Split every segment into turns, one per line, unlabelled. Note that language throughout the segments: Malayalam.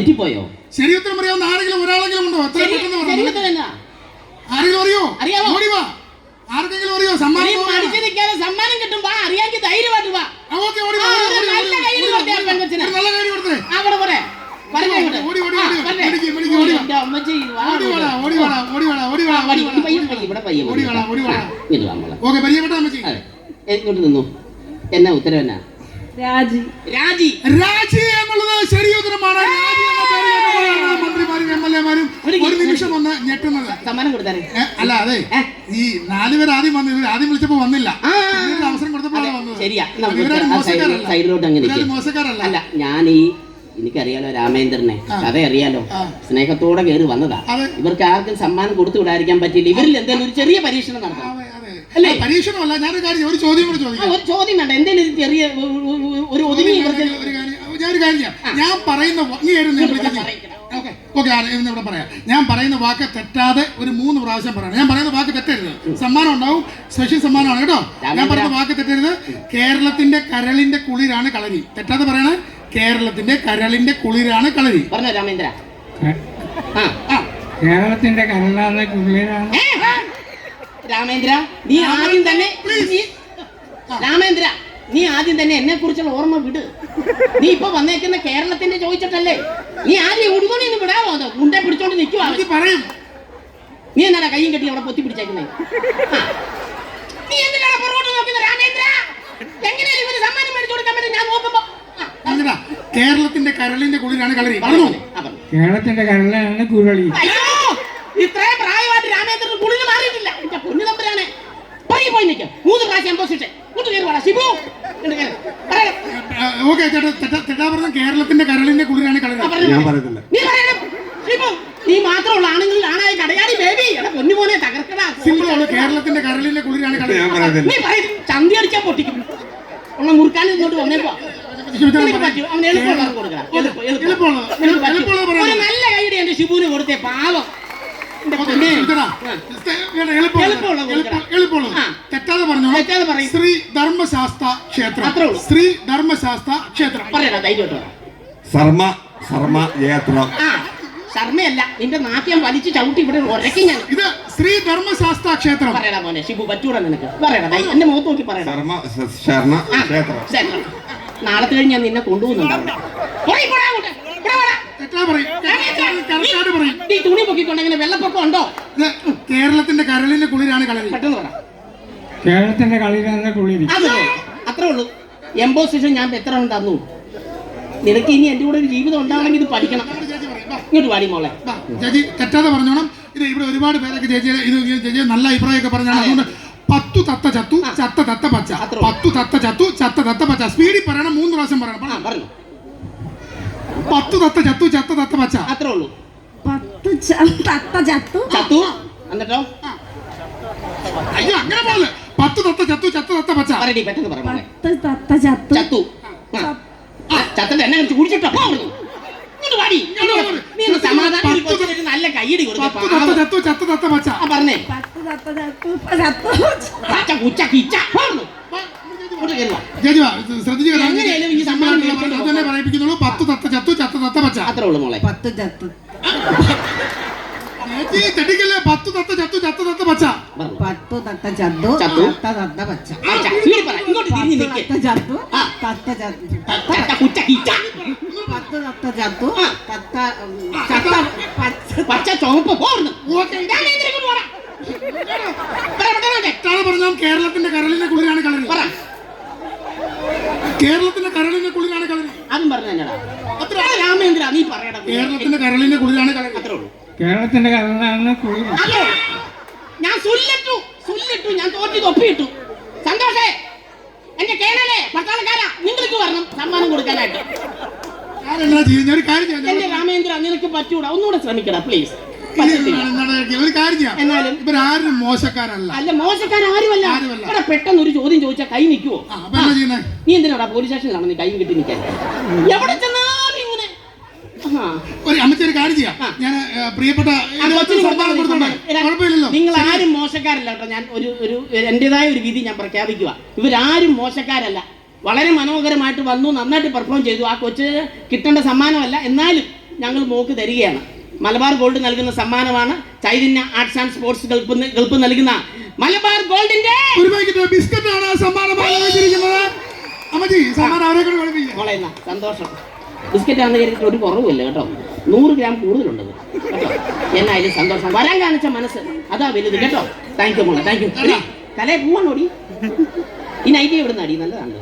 തെറ്റിപ്പോയോ?
ശരി ഉത്തരം അറിയാവുന്ന ആരെങ്കിലും ഒരാളെങ്കിലും ഉണ്ടോ? ആരെങ്കിലും അറിയോ? ഓടി വാ. ആർക്കെങ്കിലും അറിയോ? സമ്മാനം
കിട്ടും. വാ, അറിയാമെങ്കിൽ ധൈര്യമായിട്ട് വാ.
നല്ല കൈ കൊടുത്തേ.
എങ്ങോട്ട് നിന്നു? എന്നാ ഉത്തരം? എന്നാ?
രാജി.
രാജി.
രാജി എന്നുള്ളത് ശരി ഉത്തരമാണ്. മന്ത്രിമാരും MLA-മാരും ഒരു നിമിഷം ഒന്ന് ഞെട്ടുന്നത്.
സമ്മാനം കൊടുത്താൽ
അല്ല, അതെ, ഈ 4 പേര് ആദ്യം വന്നു. ഇവർ ആദ്യം വിളിച്ചപ്പോ വന്നില്ല, അവസരം കൊടുത്തപ്പോഴാണ് വന്നത്.
ശരിയാ.
മോശക്കാരല്ല.
അല്ല, ഞാൻ എനിക്കറിയാലോ രാമേന്ദ്രനെ, കഥ അറിയാലോ, സ്നേഹത്തോടെ കയറി വന്നതാ. ഇവർക്ക് ആർക്കും സമ്മാനം കൊടുത്തു വിടാതിരിക്കാൻ പറ്റില്ല. ഇവരിൽ എന്തെങ്കിലും ഒരു ചെറിയ പരീക്ഷണം നടത്താം.
പരീക്ഷണമല്ല, ഞാനൊരു കാര്യം, ഒരു ചോദ്യം കൂടെ ചോദിക്കാം.
ഒരു ചോദ്യം വേണ്ട, എന്തെങ്കിലും ചെറിയ ഒരു ഒതുങ്ങി.
ഞാനൊരു കാര്യം ചെയ്യാം. ഞാൻ പറയുന്ന ഇവിടെ പറയാം. ഞാൻ പറയുന്ന വാക്ക് തെറ്റാതെ ഒരു 3 പ്രാവശ്യം പറയണം. ഞാൻ പറയുന്ന വാക്ക് തെറ്റരുത്. സമ്മാനം ഉണ്ടാവും, സ്പെഷ്യൽ സമ്മാനമാണ് കേട്ടോ. ഞാൻ പറയുന്ന വാക്ക് തെറ്റരുത്. കേരളത്തിന്റെ കരളിന്റെ കുളിരാണ് കളരി. തെറ്റാതെ പറയണേ. കേരളത്തിന്റെ കരളിന്റെ കുളിരാണ് കളരി.
പറഞ്ഞോ രാമേന്ദ്ര.
കേരളത്തിന്റെ കരളാണ് കുളിരാണ്.
രാമേന്ദ്ര, നീ ആദ്യം തന്നെ എന്നെ കുറിച്ചുള്ള ഓർമ്മ വിട്. നീ ഇപ്പൊ വന്നേക്കുന്ന കേരളത്തിന്റെ ചോദിച്ചിട്ടല്ലേ? നീ ആദ്യം ഉടുതുണിന്ന് വിടാമോ? അത് മുണ്ടേ പിടിച്ചോണ്ട് നിൽക്കുവാ. നീ എന്നാ കയ്യും കെട്ടി അവിടെ പൊത്തി പിടിച്ചേക്കുന്നേ? നീ എന്തിനാണ് പുറകോട്ട് നോക്കുന്നത് രാമേന്ദ്ര? എങ്ങനെയാണ് ഇവര് സമ്മാനം മേടിച്ചു കൊടുക്കാൻ പറ്റും? ഞാൻ നോക്കുമ്പോ
കേരളത്തിന്റെ കരളിന്റെ കുളിരാണ് കളരി.
കേരളത്തിന്റെ കരളാണ് കുഴലി.
അയ്യോ, ഇത്രയും പ്രായമായിട്ട് രാമേന്ദ്രന് കുളിര് മാറിയിട്ടില്ല. എന്റെ പൊന്നു തമ്പുരാനെ, പോയി നിൽക്കാം. 3 പ്രാവശ്യം എംബോസിറ്റ് ശിബു.
കേരളത്തിന്റെ കരളിന്റെ കുളിരാണ് കളരി.
നീ മാത്രമുള്ള ആണെങ്കിൽ ആണായി കടയാടി ബേബി. എടാ പൊന്നുമോനെ തകർക്കടാ.
കേരളത്തിന്റെ കരളിന്റെ കുളിരാണ് കളരി.
നീ പറയും ചന്തി അടിച്ചാൽ പൊട്ടിക്കും. ഉള്ള മുറുക്കാൻ ഇങ്ങോട്ട് വന്നേക്കോ. ഒരു നല്ല കൈയുടെ എന്റെ ശിബുവിന് കൊടുത്തേ, പാവം.
തെറ്റാതെ പറഞ്ഞു. ശ്രീ ധർമ്മശാസ്ത്ര ക്ഷേത്രം. ശ്രീ ധർമ്മശാസ്ത്ര ക്ഷേത്രം.
പറയടാ ധൈര്യമായിട്ട്. ശർമ്മയല്ല, നിന്റെ നാട്യം വലിച്ചു ചവിട്ടി ഇവിടെ ഉരക്കി ഞാൻ.
ഇത് ശ്രീ ധർമ്മശാസ്ത്ര ക്ഷേത്രം.
പറയടാ മോനെ ശിബു, പറ്റൂടാ നിനക്ക്? പറയടാ, എന്റെ മുഖത്ത് നോക്കി പറയടാ. നാളത്തെ കഴിഞ്ഞ് ഞാൻ നിന്നെ കൊണ്ടുപോകുന്നുണ്ട്. ഈ തുണി പൊക്കിക്കൊണ്ടെങ്കിൽ വെള്ളപ്പൊക്കം ഉണ്ടോ?
കേരളത്തിന്റെ കരളിന്റെ കുളിരാണ് കളരി.
പെട്ടെന്ന് പറ.
കേരളത്തിന്റെ കളിയിലാണ് കുളിരി.
അത്രേ ഉള്ളൂ. എംബോസിഷൻ ഞാൻ എത്ര തന്നു നിനക്ക്? ഇനി എന്റെ കൂടെ ഒരു ജീവിതം ഉണ്ടാവണമെങ്കിൽ ഇത് പഠിക്കണം. ഇങ്ങോട്ട് പാടി മോളെ.
ചേച്ചി തെറ്റാതെ പറഞ്ഞോണം. ഇത് ഇവിടെ ഒരുപാട് പേരൊക്കെ ചേച്ചി നല്ല അഭിപ്രായമൊക്കെ പറഞ്ഞാണ്. അതുകൊണ്ട് 10 തത്ത ചത്തു, ചത്ത തത്ത പച്ച. 10 തത്ത ചത്തു, ചത്ത തത്ത പച്ച. സ്പീഡിൽ പറയണം, 3 പ്രാവശ്യം പറയണം. 10 തത്ത ചത്തു, ചത്ത തത്ത പച്ച.
അത്രേ ഉള്ളൂ.
10 തത്ത ചത്തു
ചത്തു. എന്നിട്ടോ?
അയ്യോ, അങ്ങനെ പോലെ 10 തത്ത ചത്തു, ചത്ത തത്ത പച്ച.
പെട്ടെന്ന് പറ.
10 തത്ത ചത്തു.
ചത്തു. ചത്തന്റെ എന്നെ കുറിച്ച് കുടിച്ചിട്ടോ? നല്ല കയ്യടി കൊടുത്തു. പറഞ്ഞേ. എങ്ങനെയാലും ഈ സമ്മാനം
പറയിപ്പിക്കുന്നുള്ളൂ. 10 തത്ത ചത്തു, ചത്ത തത്ത പച്ച.
അത്രേ ഉള്ളൂ മോളെ.
10 ചത്തു.
10 തത്ത ചത്തു, ചത്ത തത്ത പച്ച.
10 തത്ത ചത്തു, ചത്ത തത്ത പച്ച.
ഇങ്ങോട്ട് തിരിഞ്ഞു നിൽക്കേ.
10 ചത്തു, തത്ത ചത്തു. 10 തത്ത ചത്തു, ചത്ത
പച്ച ചുവപ്പ്.
പറഞ്ഞാൽ കേരളത്തിന്റെ കരളിന്റെ കുളിരാണ് കളരി. കേരളത്തിന്റെ കരളിന്റെ കുളിരാണ് കളരി.
അതും പറഞ്ഞു അത്ര. രാമേന്ദ്ര നീ പറയണം.
കേരളത്തിന്റെ കരളിന്റെ കുളിരാണ് കളരി.
അത്രേ ഉള്ളൂ.
കേരളത്തിന്റെ കരളാണ് കുളിരി.
ഞാൻ സുല്ലിട്ടു, ഞാൻ തോറ്റി തൊപ്പിയിട്ടു. സന്തോഷേ, എന്റെ കേരളേ പട്ടാളക്കാരാ, നിങ്ങൾക്ക് വരണം സമ്മാനം കൊടുക്കാനായിട്ട്. എന്റെ രാമേന്ദ്ര നിനക്ക് പറ്റൂടാ, ഒന്നുകൂടെ ശ്രമിക്കടാ പ്ലീസ്.
ഒരു കാര്യം ചെയ്യാം. എന്നാലും ഇവരാരും മോശക്കാരല്ല.
അല്ല, മോശക്കാരുമല്ല. ഇവിടെ പെട്ടെന്ന് ഒരു ചോദ്യം ചോദിച്ചാൽ കൈ നിൽക്കുവോ? നീ എന്തിനാടാ പോലീസ് സ്റ്റേഷനിലാണ് നീ കൈ കിട്ടി നിൽക്കാൻ? എവിടെ ചെന്നാലും ഇങ്ങനെ.
അമ്മച്ചൊരു കാര്യം ചെയ്യാം. ഞാൻ പ്രിയപ്പെട്ട
നിങ്ങൾ ആരും മോശക്കാരല്ല കേട്ടോ. ഞാൻ ഒരു എന്റേതായ ഒരു വിധി ഞാൻ പ്രഖ്യാപിക്കുക. ഇവരാരും മോശക്കാരല്ല. വളരെ മനോഹരമായിട്ട് വന്നു, നന്നായിട്ട് പെർഫോം ചെയ്തു. ആ കൊച്ച് കിട്ടേണ്ട സമ്മാനമല്ല, എന്നാലും ഞങ്ങൾ മോക്ക് തരികയാണ്. മലബാർ ഗോൾഡ് നൽകുന്ന സമ്മാനമാണ് ചൈതന്യ ആർട്സ് ആൻഡ് സ്പോർട്സ് ഗൾപ്പ് നൽകുന്ന മലബാർ ഗോൾഡിന്റെ
ഒരു പാക്കറ്റ് ബിസ്ക്കറ്റ് ആണ് സമ്മാനമായി വെച്ചിരിക്കുന്നത്. അമ്മച്ചി സമ്മാനം അവരെ കൂടെ കൊടുപ്പിക്കുക.
മോളെ എന്നാ സന്തോഷം. ബിസ്ക്കറ്റ് ആണെന്ന് കരുതിയിട്ട് ഒരു കുറവുമില്ല കേട്ടോ. 100 ഗ്രാം കൂടുതലുണ്ട് കേട്ടോ. എന്നായാലും സന്തോഷം. വരാൻ കാണിച്ച മനസ്സ് അതാ വലുത് കേട്ടോ. താങ്ക് യു മോളെ, താങ്ക് യു. കലയെ പോവാണോടി? ഈ നൈറ്റി എവിടെ നിന്ന് അടി? നല്ലതാണ്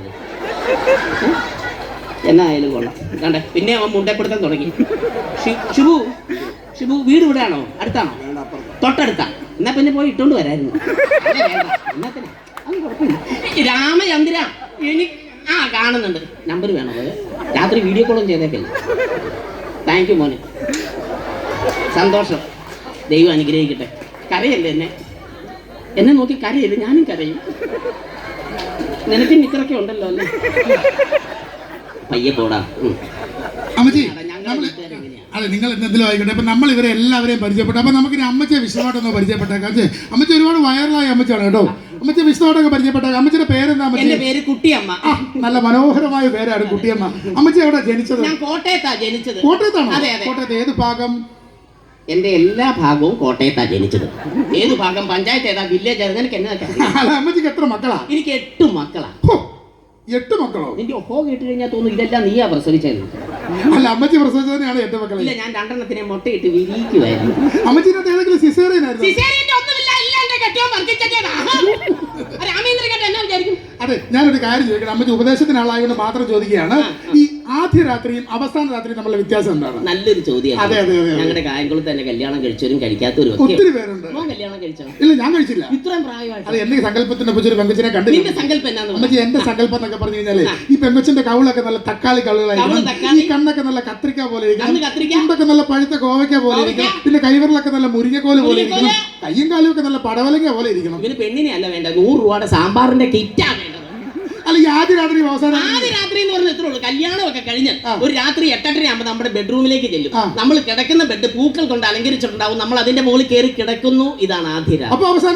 എന്നായാലും കൊള്ളാം. കണ്ടേ പിന്നെ അവൻ മുണ്ടപ്പെടുത്താൻ തുടങ്ങി. ഷിബു ഷിബു വീട് ഇവിടെയാണോ? അടുത്താണോ? തൊട്ടടുത്താ. എന്നാ പിന്നെ പോയി ഇട്ടോണ്ട് വരായിരുന്നു. എന്നാത്തിന് അത് കുഴപ്പമില്ല. രാമചന്ദ്ര എനിക്ക് കാണുന്നുണ്ട്. നമ്പർ വേണോ? രാത്രി വീഡിയോ കോളും ചെയ്തേക്കല്ലേ. താങ്ക് യു മോനെ, സന്തോഷം. ദൈവം അനുഗ്രഹിക്കട്ടെ. കരയല്ലേ എന്നെ നോക്കി കരയല്ലേ? ഞാനും കരയും. നിനക്ക് ഇത്രയൊക്കെ ഉണ്ടല്ലോ അല്ലേ? പയ്യെ പോടാ.
അമ്മച്ചി അതെ, നിങ്ങൾ എന്തെങ്കിലും ആയിക്കോട്ടെ. അപ്പൊ നമ്മൾ ഇവരെ എല്ലാവരെയും പരിചയപ്പെട്ടു. അപ്പൊ നമുക്ക് ഇനി അമ്മച്ചിയെ വിശദമായിട്ടൊന്ന് പരിചയപ്പെട്ടേക്കാം. അമ്മച്ചി ഒരുപാട് വൈറലായ അമ്മച്ചാണ് കേട്ടോ. അമ്മച്ചി വിശദമായിട്ടൊക്കെ പരിചയപ്പെട്ടേക്കാം. അമ്മച്ചിയുടെ പേരെന്താ?
എന്റെ പേര് കുട്ടിയമ്മ.
നല്ല മനോഹരമായ പേരാണ് കുട്ടിയമ്മ. അമ്മച്ചി എവിടെ ജനിച്ചത്?
ഞാൻ കോട്ടയത്താ ജനിച്ചത്.
കോട്ടയത്താണോ?
അതെ അതെ.
കോട്ടയത്ത് ഏത് ഭാഗം?
എന്റെ എല്ലാ ഭാഗവും കോട്ടയത്താ ജനിച്ചത്. ഏത് ഭാഗം? പഞ്ചായത്ത് ഏതാ? വില്ലേജ് ഏതാ? എനിക്ക് എന്നാ?
അമ്മച്ചിക്ക് എത്ര മക്കളാ?
എനിക്ക് 8 മക്കളാ.
8 മക്കളോ?
നിന്റെ ഒഹോ കേട്ട് കഴിഞ്ഞാൽ തോന്നുന്നു ഇതെല്ലാം നീയാ പ്രസവിച്ചത്.
അല്ല, അമ്മച്ചി പ്രസവിച്ചതിനാണ് 8 മക്കളെ.
ഇല്ല, ഞാൻ 2 മുട്ടയിട്ട് വിരിയിക്കുമായിരുന്നു.
അമ്മച്ചിനകത്ത് ഏതെങ്കിലും സിസേറിയൻ ആയിരുന്നു?
സിസേറിയന്റെ ഒന്നുമില്ല. ഇല്ല, എന്റെ കെട്ടിയോ മർക്കിച്ചേട്ടാ. രാമേന്ദ്ര കേട്ടോ എന്നാ വിചാരിക്കും?
അതെ, ഞാനൊരു കാര്യം ചോദിക്കണം. അമ്മച്ചി ഉപദേശത്തിനാളായതുകൊണ്ട് മാത്രം ചോദിക്കുകയാണ്. ഈ ആദ്യ രാത്രിയും അവസാന രാത്രിയും തമ്മിലുള്ള വ്യത്യാസം എന്താണ്?
നല്ലൊരു ചോദ്യം.
അതെ അതെ അതെ.
ഞങ്ങളുടെ കായംകുളത്ത് തന്നെ കല്യാണം കഴിച്ചവരും കഴിക്കാത്തവരും
ഒത്തിരി പേരുണ്ട്.
കല്യാണം കഴിച്ചോ?
ഇല്ല, ഞാൻ കഴിച്ചില്ല.
ഇത്രയും പ്രായമായിട്ട്
അത് എന്റെ സങ്കല്പത്തിന്റെ ഒരു പെങ്കൊച്ചിനെ കണ്ടില്ല.
നിന്റെ സങ്കല്പം എന്നാന്ന്?
അമ്മച്ചി എന്റെ സങ്കല്പം എന്നൊക്കെ പറഞ്ഞു കഴിഞ്ഞാല് ഈ പെങ്കൊച്ചിന്റെ കവിളൊക്കെ നല്ല തക്കാളി കവിളായിരിക്കും. ഈ കണ്ണൊക്കെ നല്ല കത്രിക്ക പോലെ ഇരിക്കണം. ചുണ്ടൊക്കെ നല്ല പഴുത്ത കോവയ്ക്ക പോലെ ഇരിക്കണം. പിന്നെ കൈവറിലൊക്കെ നല്ല മുരിങ്ങക്കോല് പോലെ ഇരിക്കണം. കയ്യും കാലും ഒക്കെ നല്ല പടവലങ്ങ പോലെ ഇരിക്കണം.
ഇവന് പെണ്ണിനെ അല്ല വേണ്ട, 100 രൂപയുടെ സാമ്പാറിന്റെ കിറ്റാ വേണ്ടത്.
അല്ല, ഈ ആദ്യ രാത്രി അവസാനം
ആദ്യ രാത്രി എന്ന് പറഞ്ഞാൽ എത്ര ഉള്ളൂ? കല്യാണം ഒക്കെ കഴിഞ്ഞ് ഒരു രാത്രി 8:30 ആകുമ്പോൾ നമ്മുടെ ബെഡ്റൂമിലേക്ക് ചെല്ലും. നമ്മൾ കിടക്കുന്ന ബെഡ് പൂക്കൾ കൊണ്ട് അലങ്കരിച്ചിട്ടുണ്ടാവും. നമ്മൾ അതിന്റെ മുകളിൽ കയറി കിടക്കുന്നു. ഇതാണ് ആദ്യ രാത്രി.
അപ്പൊ അവസാന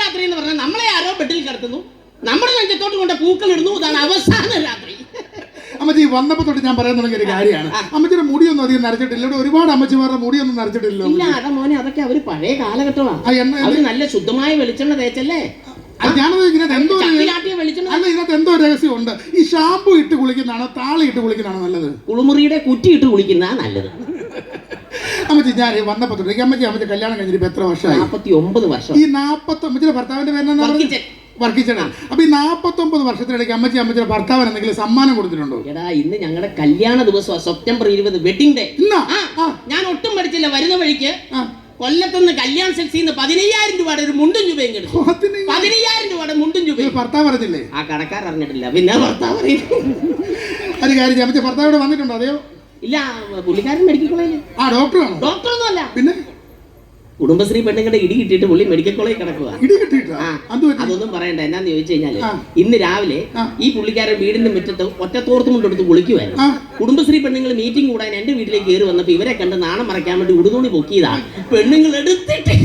രാത്രി
എന്ന് പറഞ്ഞാൽ നമ്മളെ ആരോ ബെഡിൽ കിടത്തുന്നു, നമ്മുടെ നെഞ്ചത്തോട്ട് കൊണ്ട് പൂക്കൾ ഇടുന്നു. ഇതാണ് അവസാന രാത്രി.
അമ്മച്ചി വന്നപ്പോ തൊട്ട് ഞാൻ പറയാൻ തുടങ്ങിയ ഒരു കാര്യമാണ്. അമ്മച്ചിയുടെ മുടിയൊന്നും അധികം നരച്ചിട്ടില്ല. ഇവിടെ ഒരുപാട് അമ്മച്ചിമാരുടെ മുടിയൊന്നും നരച്ചിട്ടില്ല.
ഇല്ല, അതാ മോനെ, അതൊക്കെ അവര് പഴയ കാലഘട്ടമാണ്. അവര് നല്ല ശുദ്ധമായ വെളിച്ചെണ്ണ തേച്ചല്ലേ.
ഞാനത് ഇതിനകത്ത് എന്തോ
വെളിച്ചെണ്ണ.
അല്ല, ഇതിനകത്ത് എന്തോ രഹസ്യമുണ്ട്. ഈ ഷാമ്പു ഇട്ട് കുളിക്കുന്നതാണോ താളി ഇട്ട് കുളിക്കുന്നതാണോ നല്ലത്?
കുളിമുറിയുടെ കുറ്റി ഇട്ട് കുളിക്കുന്നതാണ് നല്ലത്.
അമ്മച്ചി ഞാൻ വന്നപ്പോ തൊട്ട് അമ്മച്ചി കല്യാണം കഴിഞ്ഞിട്ട് എത്ര വർഷമായി?
49 വർഷം.
ഈ 40 അമ്മച്ചിയുടെ ഭർത്താവിന്റെ പേരെന്താ? വർക്കിച്ചേട്ടൻ. അപ്പൊ ഈ 49 വർഷത്തിനിടയ്ക്ക് അമ്മച്ചിയുടെ ഭർത്താവിന് എന്തെങ്കിലും സമ്മാനം കൊടുത്തിട്ടുണ്ടോ?
എടാ, ഇന്ന് ഞങ്ങളുടെ കല്യാണ ദിവസം സെപ്റ്റംബർ 20 വെഡിങ് ഡേ. ഞാൻ ഒട്ടും പഠിച്ചില്ല. വരുന്ന വഴിക്ക് കൊല്ലത്തുനിന്ന് കല്യാൺ സെൽസിന്ന് 15,000 രൂപയുടെ ഒരു മുണ്ടും ചുവയും കിട്ടും. 15,000 രൂപയുടെ മുണ്ടും ചുവയും.
ഭർത്താവ് അറിഞ്ഞില്ലേ?
ആ കടക്കാർ അറിഞ്ഞിട്ടില്ല. പിന്നെ ഭർത്താവ്
ഒരു കാര്യം, അമ്മച്ചി ഭർത്താവ് ഇവിടെ വന്നിട്ടുണ്ടോ? അതെയോ?
ഇല്ല, പുള്ളിക്കാരൻ മെഡിക്കൽ കോളേജിൽ.
ഡോക്ടറാണോ?
ഡോക്ടറൊന്നും അല്ല.
പിന്നെ
കുടുംബശ്രീ പെണ്ണുങ്ങളുടെ ഇടി കിട്ടിയിട്ട് പുള്ളി മെഡിക്കൽ കോളേജിൽ കിടക്കുക. അതൊന്നും പറയണ്ട. എന്നാന്ന് ചോദിച്ചു കഴിഞ്ഞാല് ഇന്ന് രാവിലെ ഈ പുള്ളിക്കാരൻ വീടിന്റെ മുറ്റത്ത് ഒറ്റത്തോർത്തും കൊണ്ടെടുത്ത് കുളിക്കുമായിരുന്നു. കുടുംബശ്രീ പെണ്ണുങ്ങൾ മീറ്റിംഗ് കൂടാൻ എന്റെ വീട്ടിലേക്ക് കയറി വന്നപ്പോ ഇവരെ കണ്ട് നാണം മറയ്ക്കാൻ വേണ്ടി ഉടുതുണി പൊക്കിയതാണ്. പെണ്ണുങ്ങൾ എടുത്തിട്ട്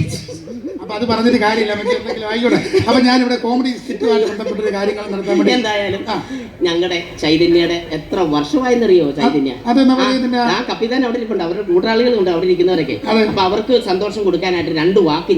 അപ്പൊ അത് പറഞ്ഞിട്ട് കാര്യമില്ല. ആയിക്കോട്ടെ. അപ്പൊ ഞാനിവിടെ കോമഡി സ്കിറ്റുമായിട്ട് ബന്ധപ്പെട്ട കാര്യങ്ങൾ നടത്താൻ വേണ്ടി
എന്തായാലും ഞങ്ങളുടെ ചൈതന്യയുടെ എത്ര വർഷമായെന്നറിയോ? ചൈതന്യ ആ കപ്പിതാൻ അവിടെ ഇരിപ്പുണ്ട്. അവരുടെ കൂട്ടാളികളുണ്ട് അവിടെ ഇരിക്കുന്നവരൊക്കെ. അപ്പൊ അവർക്ക് സന്തോഷം കൊടുക്കാനായിട്ട് 2 വാക്ക്